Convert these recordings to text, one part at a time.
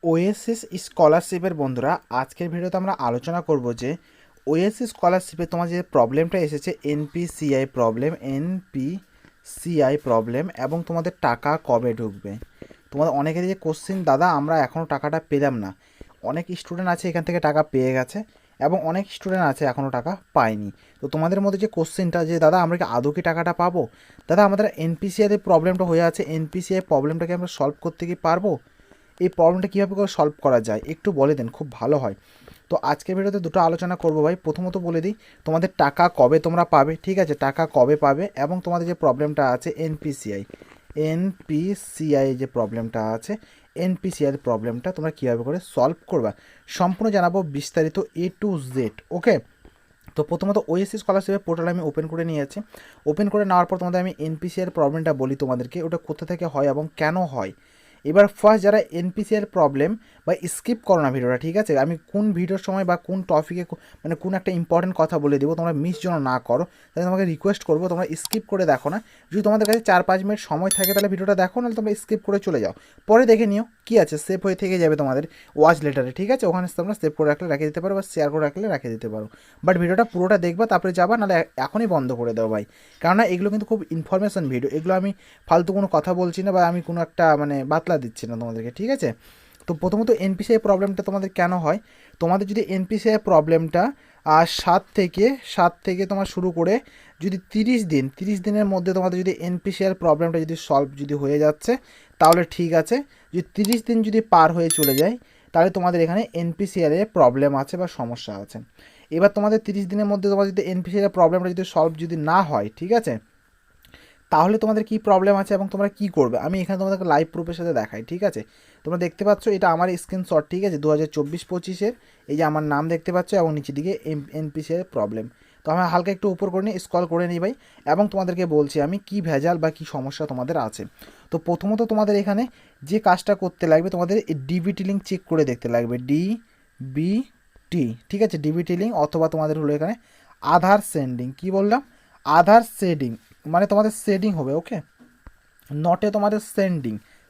OSS স্কলারশিপের বন্ধুরা, আজকের ভিডিওতে আমরা আলোচনা করব যে ওএসএস স্কলারশিপে তোমার যে প্রবলেমটা এসেছে এনপিসিআই প্রবলেম এবং তোমাদের টাকা কবে ঢুকবে। তোমাদের অনেকেরই যে কোশ্চেন, দাদা আমরা এখনও টাকাটা পেলাম না। অনেক স্টুডেন্ট আছে এখান থেকে টাকা পেয়ে গেছে এবং অনেক স্টুডেন্ট আছে এখনও টাকা পায়নি। তো তোমাদের মধ্যে যে কোশ্চেনটা যে দাদা আমরা কি আদৌ কি টাকাটা পাবো, দাদা আমাদের এনপিসিআই প্রবলেমটা হয়ে আছে, এনপিসিআই প্রবলেমটাকে আমরা সলভ করতে কি পারবো, এই প্রবলেমটা কীভাবে করে সলভ করা যায় একটু বলে দেন, খুব ভালো হয়। তো আজকের ভিডিওতে দুটো আলোচনা করবো ভাই। প্রথমত বলে দিই তোমাদের টাকা কবে তোমরা পাবে, ঠিক আছে, টাকা কবে পাবে এবং তোমাদের যে প্রবলেমটা আছে এনপিসিআই যে প্রবলেমটা আছে, এনপিসিআই প্রবলেমটা তোমরা কীভাবে করে সলভ করবা সম্পূর্ণ জানাবো বিস্তারিত A to Z। ওকে, তো প্রথমত ওএসএস স্কলারশিপের পোর্টাল আমি ওপেন করে নিয়েছি। ওপেন করে নেওয়ার পর তোমাদের আমি এনপিসিআই প্রবলেমটা বলি তোমাদেরকে, ওটা কোথা থেকে হয় এবং কেন হয়। এবার ফার্স্ট যারা এনপিসিআর প্রবলেম বা স্কিপ করো না ভিডিওটা, ঠিক আছে, আমি কোন ভিডিওর সময় বা কোন টপিকে মানে কোন একটা ইম্পর্টেন্ট কথা বলে দেবো, তোমরা মিস যেন না করো। তাহলে তোমাকে রিকোয়েস্ট করবো তোমরা স্কিপ করে দেখো না। যদি তোমাদের কাছে 4-5 মিনিট সময় থাকে তাহলে ভিডিওটা দেখো, নাহলে তোমরা স্কিপ করে চলে যাও, পরে দেখে নিও, কী আছে, সেভ হয়ে থেকে যাবে তোমাদের ওয়াচ লেটারে, ঠিক আছে, ওখানে তোমরা সেভ করে রাখলে রেখে দিতে পারো বা শেয়ার করে রাখলে রেখে দিতে পারো। বাট ভিডিওটা পুরোটা দেখবা তারপরে যাবা, নাহলে এখনই বন্ধ করে দাও ভাই, কেননা এগুলো কিন্তু খুব ইনফরমেশন ভিডিও, এগুলো আমি ফালতু কোনো কথা বলছি না বা আমি কোনো একটা মানে বাতলা দিচ্ছি না তোমাদেরকে, ঠিক আছে। তো প্রথমত এনপিসিআই প্রবলেমটা তোমাদের কেন হয়, তোমাদের যদি এনপিসিআই প্রবলেমটা 7 থেকে তোমার শুরু করে যদি 30 দিনের মধ্যে তোমাদের যদি এনপিসিআই প্রবলেমটা যদি সলভ যদি হয়ে যাচ্ছে তাহলে ঠিক আছে। যদি 30 দিন যদি পার হয়ে চলে যায় তাহলে তোমাদের এখানে এনপিসিআই প্রবলেম আছে বা সমস্যা আছে। এবার তোমাদের 30 দিনের মধ্যে তোমাদের যদি এনপিসিআই প্রবলেমটা যদি সলভ যদি না হয়, ঠিক আছে, তাহলে তোমাদের কি প্রবলেম আছে এবং তোমরা কি করবে আমি এখানে তোমাদেরকে লাইভ প্রুফের সাথে দেখাই, ঠিক আছে। তোমরা দেখতে পাচ্ছ এটা আমার স্ক্রিনশট, ঠিক আছে, 2024-25-এর এই যে আমার নাম দেখতে পাচ্ছ এবং নিচের দিকে এনপিসিআই প্রবলেম। তো আমি হালকা একটু উপর করে নিই, স্ক্রল করে নিই ভাই, এবং তোমাদেরকে বলছি আমি কি ভেজাল বা কি সমস্যা তোমাদের আছে। তো প্রথমত তোমাদের এখানে যে কাজটা করতে লাগবে, তোমাদের ডিবিটি লিঙ্ক চেক করে দেখতে লাগবে, ডিবিটি, ঠিক আছে, ডিবিটি লিঙ্ক, অথবা তোমাদের হলো এখানে আধার সেন্ডিং, কি বললাম, আধার সেডিং, মানে তোমাদের সেডিং হবে, ওকে, নটে তোমাদের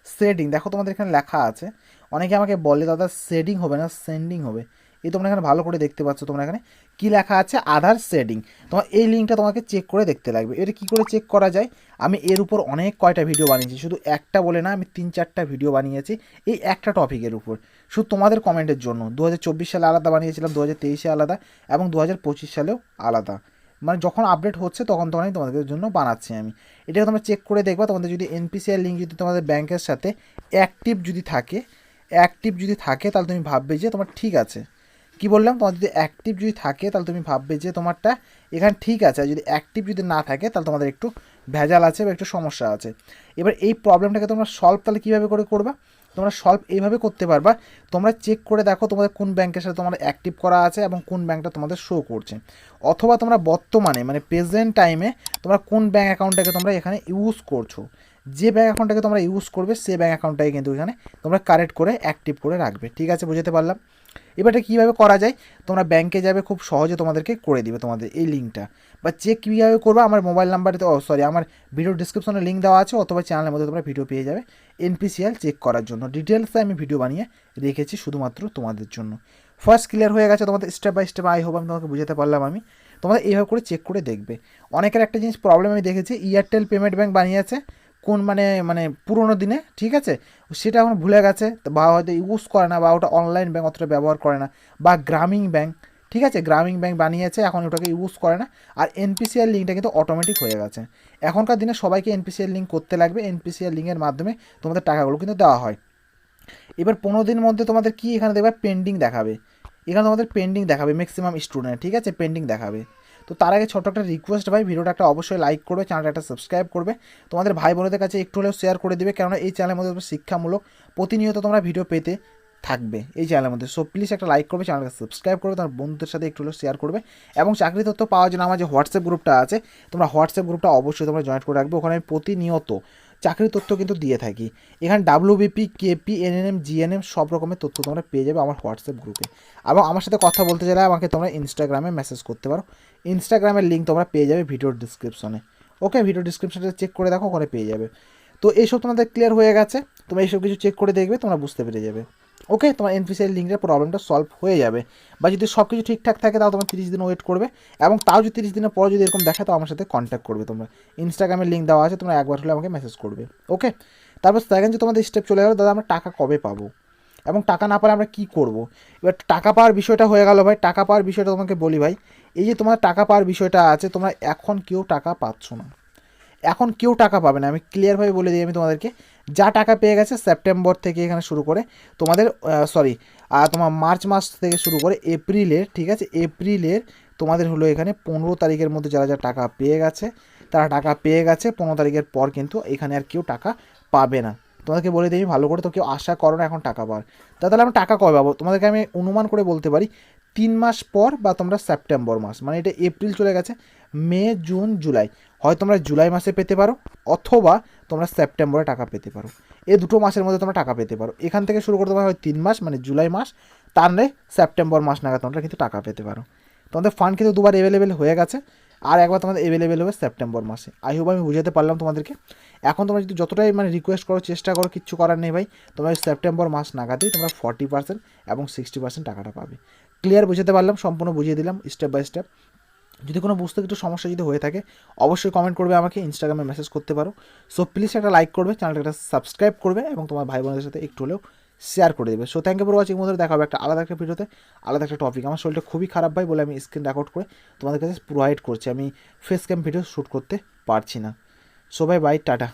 সেডিং দেখো তোমাদের এখানে লেখা আছে। অনেকে আমাকে বলে দাদা সেডিং হবে না সেন্ডিং হবে, এই তোমরা এখানে ভালো করে দেখতে পাচ্ছ, তোমরা এখানে কি লেখা আছে, আধার সেডিং। তোমার এই লিঙ্কটা তোমাকে চেক করে দেখতে লাগবে। এটা কী করে চেক করা যায়, আমি এর উপর অনেক কয়টা ভিডিও বানিয়েছি, শুধু একটা বলে না, আমি 3-4টা ভিডিও বানিয়েছি এই একটা টপিকের উপর, শুধু তোমাদের কমেন্টের জন্য। 2024 সালে আলাদা বানিয়েছিলাম, 2023-এ আলাদা এবং 2025 সালেও আলাদা, মানে যখন আপডেট হচ্ছে তখন তখনই তোমাদের জন্য বানাচ্ছি আমি। এটাকে তোমরা চেক করে দেখবা, তোমাদের যদি এনপিসিআই লিঙ্ক যদি তোমাদের ব্যাংকের সাথে অ্যাক্টিভ যদি থাকে তাহলে তুমি ভাববে যে তোমার ঠিক আছে। কি বললাম, তোমার যদি অ্যাক্টিভ যদি থাকে তাহলে তুমি ভাববে যে তোমারটা এখানে ঠিক আছে, আর যদি অ্যাক্টিভ যদি না থাকে তাহলে তোমাদের একটু ভেজাল আছে বা একটু সমস্যা আছে। এবার এই প্রবলেমটাকে তোমরা সলভ তাহলে কীভাবে করে করবা, তোমরা সলভ এইভাবে করতে পারবা, তোমরা চেক করে দেখো তোমাদের কোন ব্যাংকের সাথে তোমাদের অ্যাক্টিভ করা আছে এবং কোন ব্যাংকটা তোমাদের শো করছে, অথবা তোমরা বর্তমানে মানে প্রেজেন্ট টাইমে তোমরা কোন ব্যাঙ্ক অ্যাকাউন্টটাকে তোমরা এখানে ইউজ করছো, যে ব্যাঙ্ক অ্যাকাউন্টটাকে তোমরা ইউজ করবে সেই ব্যাঙ্ক অ্যাকাউন্টটাকে কিন্তু এখানে তোমরা কারেক্ট করে অ্যাক্টিভ করে রাখবে, ঠিক আছে, বুঝতে পারলাম। এবারটা কীভাবে করা যায়, তোমরা ব্যাংকে যাবে, খুব সহজে তোমাদেরকে করে দিবে তোমাদের এই লিঙ্কটা, বা চেক কীভাবে করবে আমার মোবাইল নাম্বারে, আমার ভিডিও ডিসক্রিপশনে লিঙ্ক দেওয়া আছে, অথবা চ্যানেলের মধ্যে তোমরা ভিডিও পেয়ে যাবে এনপিসিআই চেক করার জন্য। ডিটেলসে আমি ভিডিও বানিয়ে রেখেছি শুধুমাত্র তোমাদের জন্য। ফার্স্ট ক্লিয়ার হয়ে গেছে তোমাদের step by step, I hope আমি তোমাকে বুঝাতে পারলাম। আমি তোমাদের এইভাবে করে চেক করে দেখবে। অনেকের একটা জিনিস প্রবলেম আমি দেখেছি, এয়ারটেল পেমেন্ট ব্যাঙ্ক বানিয়েছে কোন মানে পুরোনো দিনে, ঠিক আছে, সেটা এখন ভুলে গেছে বা হয়তো ইউজ করে না, বা ওটা অনলাইন ব্যাঙ্ক অতটা ব্যবহার করে না, বা গ্রামীণ ব্যাঙ্ক, ঠিক আছে, গ্রামীণ ব্যাঙ্ক বানিয়েছে এখন ওটাকে ইউজ করে না, আর এনপিসিআই লিঙ্কটা কিন্তু অটোমেটিক হয়ে গেছে। এখনকার দিনে সবাইকে এনপিসিআই লিঙ্ক করতে লাগবে, এনপিসিআই লিঙ্কের মাধ্যমে তোমাদের টাকাগুলো কিন্তু দেওয়া হয়। এবার 15 দিনের মধ্যে তোমাদের কি এখানে দেখবে পেন্ডিং দেখাবে, এখানে তোমাদের পেন্ডিং দেখাবে ম্যাক্সিমাম স্টুডেন্ট, ঠিক আছে, পেন্ডিং দেখাবে। তো তার আগে ছোটো একটা রিকোয়েস্ট ভাই, ভিডিওটা একটা অবশ্যই লাইক করবে, চ্যানেলটা একটা সাবস্ক্রাইব করবে, তোমাদের ভাই বোনদের কাছে একটু হলেও শেয়ার করে দিবে, কেননা এই চ্যানেলের মধ্যে শিক্ষামূলক প্রতিনিয়ত তোমরা ভিডিও পেতে থাকবে এই চ্যানেলের মধ্যে। সো প্লিজ একটা লাইক করবে, চ্যানেলটা সাবস্ক্রাইব করবে, তোমার বন্ধুদের সাথে একটু হলেও শেয়ার করবে, এবং চাকরি তথ্য পাওয়ার জন্য আমার যে হোয়াটসঅ্যাপ গ্রুপটা আছে, তোমরা হোয়াটসঅ্যাপ গ্রুপটা অবশ্যই তোমরা জয়েন করে রাখবে, ওখানে আমি প্রতিনিয়ত চাকরির তথ্য কিন্তু দিয়ে থাকি। এখানে ডাব্লিউবিপি, কেপি, এনএনএম, জিএনএম সব রকমের তথ্য তোমরা পেয়ে যাবে আমার হোয়াটসঅ্যাপ গ্রুপে। এবং আমার সাথে কথা বলতে চাইলে আমাকে তোমরা ইনস্টাগ্রামে মেসেজ করতে পারো, ইনস্টাগ্রামের লিঙ্ক তোমরা পেয়ে যাবে ভিডিওর ডিসক্রিপশনে, ওকে, ভিডিও ডিসক্রিপশনে চেক করে দেখো, ওখানে পেয়ে যাবে। তো এইসব তোমাদের ক্লিয়ার হয়ে গেছে, তোমরা এইসব কিছু চেক করে দেখবে, তোমরা বুঝতে পেরে যাবে। ওকে, তোমার এনপিসিআই লিঙ্কের প্রবলেমটা সলভ হয়ে যাবে। বা যদি সব কিছু ঠিকঠাক থাকে তাও তোমার 30 দিন ওয়েট করবে, এবং তাও যদি 30 দিনের পর যদি এরকম দেখায় তো আমার সাথে কন্ট্যাক্ট করবে। তোমরা ইনস্টাগ্রামের লিঙ্ক দেওয়া আছে, তোমরা একবার হলে আমাকে মেসেজ করবে। ওকে, তারপর সেকেন্ড যে তোমাদের স্টেপ চলে গেলো, দাদা আমরা টাকা কবে পাবো এবং টাকা না পেলে আমরা কী করবো। এবার টাকা পাওয়ার বিষয়টা হয়ে গেল ভাই। টাকা পাওয়ার বিষয়টা তোমাকে বলি ভাই, এই যে তোমার টাকা পাওয়ার বিষয়টা আছে, তোমরা এখন কেউ টাকা পাচ্ছ না, এখন কেউ টাকা পাবে না। আমি ক্লিয়ারভাবে বলে দিই আমি তোমাদেরকে, যা টাকা পেয়ে গেছে সেপ্টেম্বর থেকে এখানে শুরু করে তোমাদের তোমার মার্চ মাস থেকে শুরু করে এপ্রিলের, ঠিক আছে, এপ্রিলের তোমাদের হলো এখানে 15 তারিখের মধ্যে যারা যারা টাকা পেয়ে গেছে তারা টাকা পেয়ে গেছে। 15 তারিখের পর কিন্তু এখানে আর কেউ টাকা পাবে না। তোমাদেরকে বলে দিই ভালো করে, তো কেউ আশা করো না এখন টাকা পাওয়ার। তাহলে আমরা টাকা কবে পাবো, তোমাদেরকে আমি অনুমান করে বলতে পারি 3 মাস পর, বা তোমরা সেপ্টেম্বর মাস, মানে এটা এপ্রিল চলে গেছে, মে জুন জুলাই, হয় তোমরা জুলাই মাসে পেতে পারো অথবা তোমরা সেপ্টেম্বরে টাকা পেতে পারো। এই দুটো মাসের মধ্যে তোমরা টাকা পেতে পারো। এখান থেকে শুরু করতে পারো হয় 3 মাস মানে জুলাই মাস, তার নয় সেপ্টেম্বর মাস নাগাদ তোমরা কিন্তু টাকা পেতে পারো। তোমাদের ফান্ড কিন্তু দুবার অ্যাভেলেবেল হয়ে গেছে, আর একবার তোমাদের অ্যাভেলেবেল হবে সেপ্টেম্বর মাসে। আই হোপ আমি বুঝাতে পারলাম তোমাদেরকে। এখন তোমরা যদি যতটাই মানে রিকোয়েস্ট করো, চেষ্টা করো, কিচ্ছু করার নেই ভাই, তোমরা সেপ্টেম্বর মাস নাগাদই তোমরা 40% এবং 60% টাকাটা পাবে। ক্লিয়ার বুঝাতে পারলাম, সম্পূর্ণ বুঝিয়ে দিলাম স্টেপ বাই স্টেপ। যদি কোনো বুঝতে কিছু সমস্যা যদি হয়ে থাকে অবশ্যই কমেন্ট করবে, আমাকে ইনস্টাগ্রামে মেসেজ করতে পারো। সো প্লিজ একটা লাইক করবে, চ্যানেলটা একটা সাবস্ক্রাইব করবে এবং তোমার ভাই বোনদের সাথে একটু হলেও শেয়ার করে দেবে। So thank you for watching বন্ধুরা, দেখা হবে একটা আলাদা একটা ভিডিওতে, আলাদা একটা টপিক। আমার শরীরটা খুবই খারাপ ভাই বলে আমি স্ক্রিন রেকর্ড করে তোমাদের কাছে প্রোভাইড করছি, আমি ফেস ক্যাম ভিডিও শ্যুট করতে পারছি না। সো ভাই বাই, টাটা।